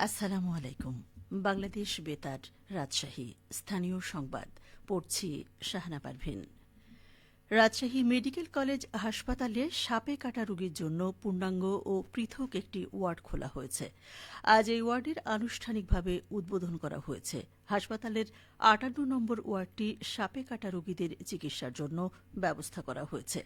আসসালামু আলাইকুম। বাংলাদেশ বেতার, রাজশাহী স্থানীয় সংবাদ পড়ছি শাহানা পারভিন। রাজশাহী মেডিকেল কলেজ হাসপাতালে সাপে কাটা রোগীর জন্য পূর্ণাঙ্গ ও পৃথক একটি ওয়ার্ড খোলা হয়েছে। আজ এই ওয়ার্ডের আনুষ্ঠানিকভাবে উদ্বোধন করা হয়েছে। হাসপাতালের ৫৮ নম্বর ওয়ার্ডটি সাপে কাটা রোগীদের চিকিৎসার জন্য ব্যবস্থা করা হয়েছে।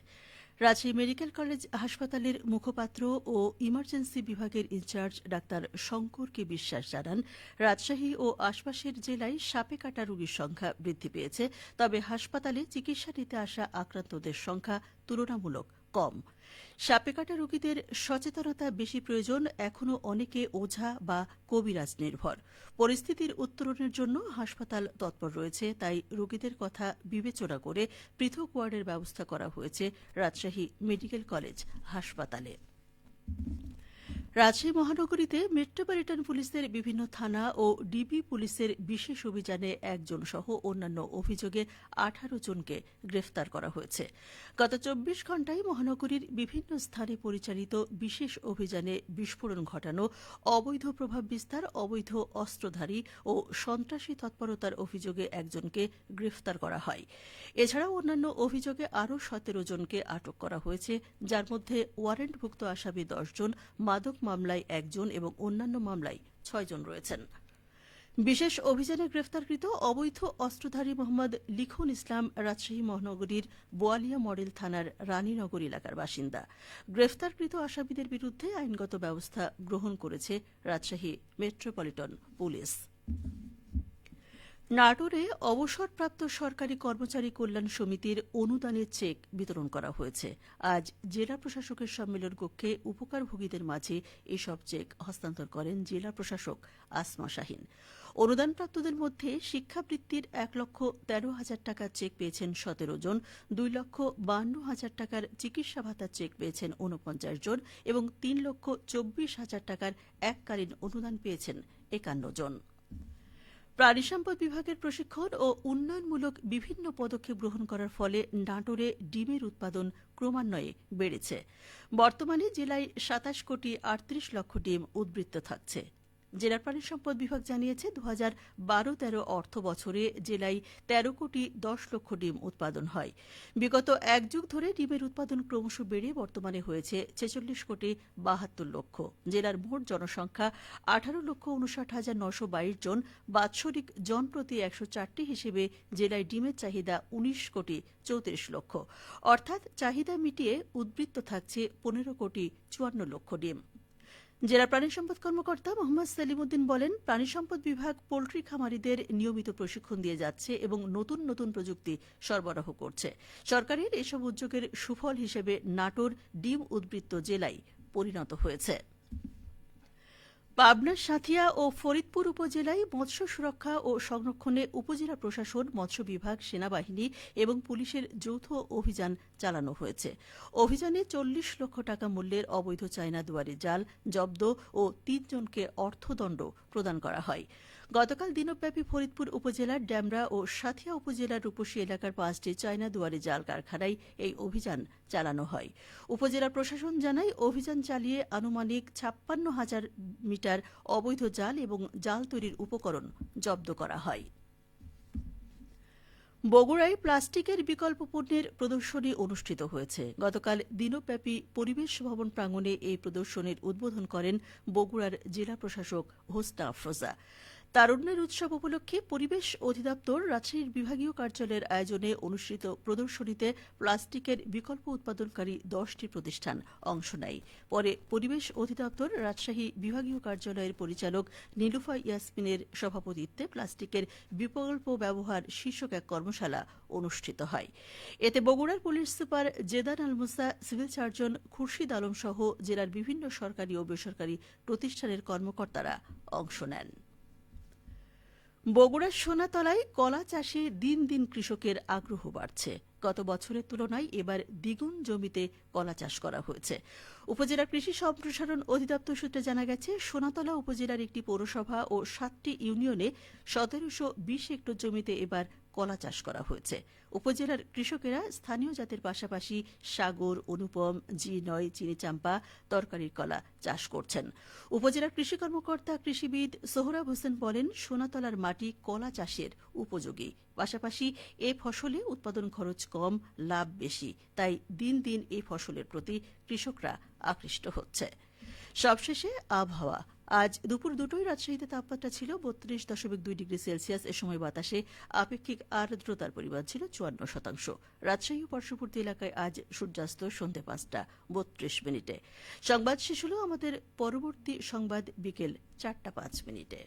রাজশাহী মেডিকেল কলেজ হাসপাতালের মুখপাত্র ও ইমার্জেন্সি বিভাগের ইনচার্জ ডাক্তার শঙ্কর কে বিশ্বাস জানান, রাজশাহী ও আশপাশের জেলায় সাপে কাটা রোগীর সংখ্যা বৃদ্ধি পেয়েছে, তবে হাসপাতালে চিকিৎসা নিতে আসা আক্রান্তদের সংখ্যা তুলনামূলক কম। সাপে কাটা রোগীদের সচেতনতা বেশি প্রয়োজন। এখনও অনেকে ওঝা বা কবিরাজ নির্ভর। পরিস্থিতির উত্তরণের জন্য হাসপাতাল তৎপর রয়েছে, তাই রোগীদের কথা বিবেচনা করে পৃথক ওয়ার্ডের ব্যবস্থা করা হয়েছে রাজশাহী মেডিকেল কলেজ হাসপাতালে। রাজশাহী মহানগরীতে মেট্রোপলিটন পুলিশের বিভিন্ন থানা ও ডিবি পুলিশের বিশেষ অভিযানে একজন সহ অন্যান্য অভিযোগে ১৮ জনকে গ্রেফতার করা হয়েছে। গত ২৪ ঘণ্টায় মহানগরীর বিভিন্ন স্থানে পরিচালিত বিশেষ অভিযানে বিস্ফোরণ ঘটানো, অবৈধ প্রভাব বিস্তার, অবৈধ অস্ত্রধারী ও সন্ত্রাসী তৎপরতার অভিযোগে একজনকে গ্রেফতার করা হয়। এছাড়াও অন্যান্য অভিযোগে আরও ১৭ জনকে আটক করা হয়েছে, যার মধ্যে ওয়ারেন্টভুক্ত আসামি ১০ জন, মাদক মামলায় ১ জন এবং অন্যান্য মামলায় ৬ জন রয়েছেন। বিশেষ অভিযানে গ্রেফতারকৃত অবৈধ অস্ত্রধারী মোহাম্মদ লিখন ইসলাম রাজশাহী মহানগরীর বোয়ালিয়া মডেল থানার রানীনগর এলাকার বাসিন্দা। গ্রেফতারকৃত আসামিদের বিরুদ্ধে আইনগত ব্যবস্থা গ্রহণ করেছে রাজশাহী মেট্রোপলিটন পুলিশ। নাটোরে অবসরপ্রাপ্ত সরকারি কর্মচারী কল্যাণ সমিতির অনুদানের চেক বিতরণ করা হয়েছে। আজ জেলা প্রশাসকের সম্মেলন কক্ষে উপকারভোগীদের মাঝে এসব চেক হস্তান্তর করেন জেলা প্রশাসক আসমা শাহীন। অনুদানপ্রাপ্তদের মধ্যে শিক্ষাবৃত্তির ১,১৩,০০০ টাকার চেক পেয়েছেন ১৭ জন, ২,৫২,০০০ টাকার চিকিৎসা ভাতার চেক পেয়েছেন ৪৯ জন এবং ৩,২৪,০০০ টাকার এককালীন অনুদান পেয়েছেন ৫১ জন। প্রাণিসম্পদ বিভাগের প্রশিক্ষণ ও উন্নয়নমূলক বিভিন্ন পদক্ষেপ গ্রহণ করার ফলে নাটোরে ডিমের উৎপাদন ক্রমান্বয়ে বেড়েছে। বর্তমানে জেলায় ২৭ কোটি ৩৮ লক্ষ ডিম উদ্বৃত্ত থাকছে। জেলার প্রাণিসম্পদ বিভাগ জানিয়েছে, ২০১২-১৩ অর্থ বছরে জেলায় ১৩ কোটি ১০ লক্ষ ডিম উৎপাদন হয়। বিগত এক যুগ ধরে ডিমের উৎপাদন ক্রমশ বেড়ে বর্তমানে হয়েছে ৪৬ কোটি ৭২ লক্ষ। জেলার মোট জনসংখ্যা ১৮,৫৯,৯২২ জন। বাৎসরিক জনপ্রতি ১০৪টি হিসেবে জেলায় ডিমের চাহিদা ১৯ কোটি ৩৪ লক্ষ। অর্থাৎ চাহিদা মিটিয়ে উদ্বৃত্ত থাকছে ১৫ কোটি ৫৪ লক্ষ ডিম। জেলা প্রাণিসম্পদ কর্মকর্তা মোহাম্মদ সেলিম উদ্দিন বলেন, প্রাণিসম্পদ বিভাগ পোল্ট্রি খামারিদের নিয়মিত প্রশিক্ষণ দিয়ে যাচ্ছে এবং নতুন নতুন প্রযুক্তি সরবরাহ করছে। সরকারের এসব উদ্যোগের সুফল হিসেবে নাটোর ডিম উদ্বৃত্ত জেলায় পরিণত হয়েছে। পাবনার সাঁথিয়া ও ফরিদপুর উপজেলায় মৎস্য সুরক্ষা ও সংরক্ষণে উপজেলা প্রশাসন, মৎস্য বিভাগ, সেনাবাহিনী এবং পুলিশের যৌথ অভিযান চালানো হয়েছে। অভিযানে ৪০ লক্ষ টাকা মূল্যের অবৈধ চায়না দুয়ারি জাল জব্দ ও ৩ জনকে অর্থদণ্ড প্রদান করা হয়। গতকাল দিনব্যাপী ফরিদপুর উপজেলার ড্যামরা ও সাঁথিয়া উপজেলার রূপসী এলাকার ৫টি চায়না দুয়ারি জাল কারখানায় এই অভিযান চালানো হয়। উপজেলা প্রশাসন জানায়, অভিযান চালিয়ে আনুমানিক ৫৬,০০০ মিটার অবৈধ জাল এবং জাল তৈরির উপকরণ জব্দ করা হয়। বগুড়ায় প্লাস্টিকের বিকল্প পণ্যের প্রদর্শনী অনুষ্ঠিত হয়েছে। গতকাল দিনব্যাপী পরিবেশ ভবন প্রাঙ্গণে এই প্রদর্শনীর উদ্বোধন করেন বগুড়ার জেলা প্রশাসক হোসনা আফরোজা। তারুণ্যের উৎসব উপলক্ষে পরিবেশ অধিদপ্তর রাজশাহীর বিভাগীয় কার্যালয়ের আয়োজনে অনুষ্ঠিত প্রদর্শনীতে প্লাস্টিকের বিকল্প উৎপাদনকারী ১০টি প্রতিষ্ঠান অংশ নেয়। পরে পরিবেশ অধিদপ্তর রাজশাহী বিভাগীয় কার্যালয়ের পরিচালক নীলুফা ইয়াসমিনের সভাপতিত্বে প্লাস্টিকের বিকল্প ব্যবহার শীর্ষক এক কর্মশালা অনুষ্ঠিত হয়। এতে বগুড়ার পুলিশ সুপার জেদান আল মুসা, সিভিল সার্জন খুরশিদ আলম সহ জেলার বিভিন্ন সরকারি ও বেসরকারি প্রতিষ্ঠানের কর্মকর্তারা অংশ নেন। বগুড়ার সোনাতলায় কলা চাষে দিন দিন কৃষকের আগ্রহ বাড়ছে। গত বছরের তুলনায় এবার দ্বিগুণ জমিতে কলা চাষ করা হয়েছে। উপজেলা কৃষি সম্প্রসারণ অধিদপ্তর সূত্রে জানা গেছে, সোনাতলা উপজেলার একটি পৌরসভা ও ৭টি ইউনিয়নে ১৭২০ হেক্টর জমিতে এবার কলা চাষ করা হয়েছে। উপজেলার কৃষকেরা স্থানীয় জাতের পাশাপাশি সাগর, অনুপম, G9, চিনিচাম্পা, তরকারির কলা চাষ করছেন। উপজেলার কৃষি কর্মকর্তা কৃষিবিদ সোহরাব হোসেন বলেন, সোনাতলার মাটি কলা চাষের উপযোগী। পাশাপাশি এ ফসলে উৎপাদন খরচ কম, লাভ বেশি, তাই দিন দিন এই ফসলের প্রতি কৃষকরা আকৃষ্ট হচ্ছে। সবশেষে আবহাওয়া। আজ দুপুর 2টায় রাজশাহীতে তাপমাত্রা ছিল 32.2 ডিগ্রি সেলসিয়াস। এ সময় বাতাসে আপেক্ষিক আর্দ্রতার পরিমাণ ছিল 54%। রাজশাহী ও পার্শ্ববর্তী এলাকায় আজ সূর্যাস্ত সন্ধ্যে 5:32 সংবাদ শেষ হল। আমাদের পরবর্তী সংবাদ বিকেল 4:05।